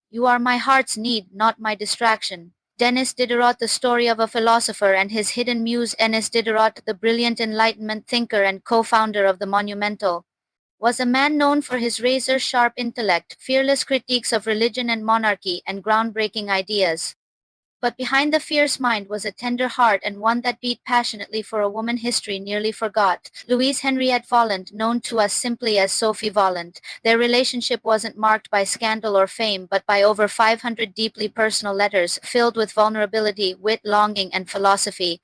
You are my heart's need, not my distraction. Denis Diderot, the story of a philosopher and his hidden muse. Denis Diderot, the brilliant Enlightenment thinker and co-founder of the Monumental, was a man known for his razor-sharp intellect, fearless critiques of religion and monarchy, and groundbreaking ideas. But behind the fierce mind was a tender heart, and one that beat passionately for a woman history nearly forgot. Louise Henriette Volland, known to us simply as Sophie Volland, their relationship wasn't marked by scandal or fame, but by over 500 deeply personal letters filled with vulnerability, wit, longing, and philosophy.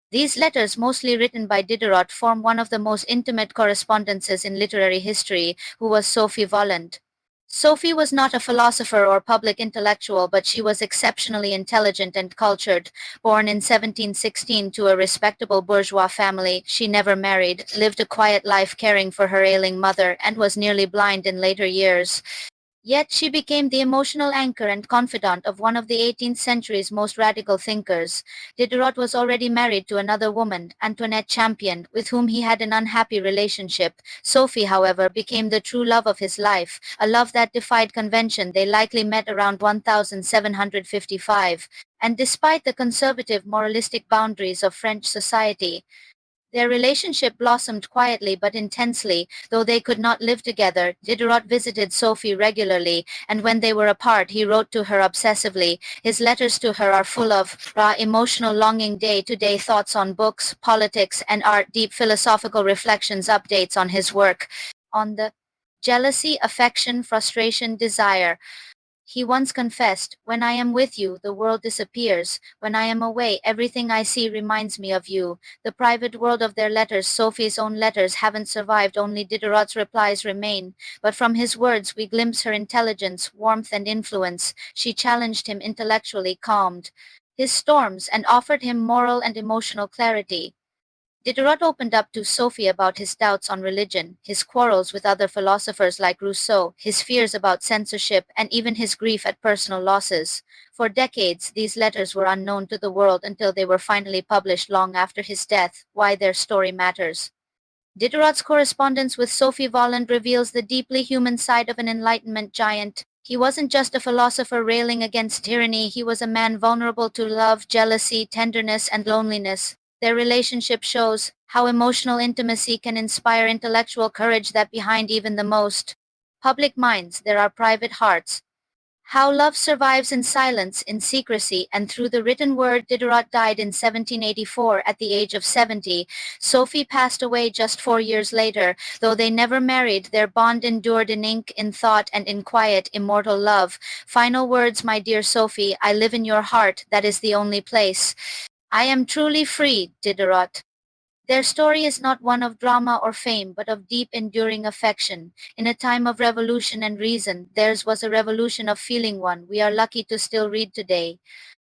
These letters, mostly written by Diderot, form one of the most intimate correspondences in literary history. Who was Sophie Volland? Sophie was not a philosopher or public intellectual, but she was exceptionally intelligent and cultured. Born in 1716 to a respectable bourgeois family, she never married, lived a quiet life caring for her ailing mother, and was nearly blind in later years. Yet she became the emotional anchor and confidant of one of the 18th century's most radical thinkers. Diderot was already married to another woman, Antoinette Champion, with whom he had an unhappy relationship. Sophie, however, became the true love of his life, a love that defied convention. They likely met around 1755, and despite the conservative moralistic boundaries of French society, their relationship blossomed quietly but intensely. Though they could not live together, Diderot visited Sophie regularly, and when they were apart he wrote to her obsessively. His letters to her are full of raw emotional longing, day-to-day thoughts on books, politics, and art, deep philosophical reflections, updates on his work, on the jealousy, affection, frustration, desire. He once confessed, "When I am with you, the world disappears. When I am away, everything I see reminds me of you." The private world of their letters, Sophie's own letters, haven't survived, only Diderot's replies remain. But from his words we glimpse her intelligence, warmth, and influence. She challenged him intellectually, calmed his storms, and offered him moral and emotional clarity. Diderot opened up to Sophie about his doubts on religion, his quarrels with other philosophers like Rousseau, his fears about censorship, and even his grief at personal losses. For decades, these letters were unknown to the world until they were finally published long after his death. Why their story matters. Diderot's correspondence with Sophie Volland reveals the deeply human side of an Enlightenment giant. He wasn't just a philosopher railing against tyranny, he was a man vulnerable to love, jealousy, tenderness, and loneliness. Their relationship shows how emotional intimacy can inspire intellectual courage that behind even the most public minds there are private hearts. How love survives in silence, in secrecy, and through the written word. Diderot died in 1784 at the age of 70. Sophie passed away just 4 years later. Though they never married, their bond endured in ink, in thought, and in quiet, immortal love. Final words, my dear Sophie, I live in your heart, that is the only place I am truly free. Diderot. Their story is not one of drama or fame, but of deep, enduring affection. In a time of revolution and reason, theirs was a revolution of feeling, one we are lucky to still read today.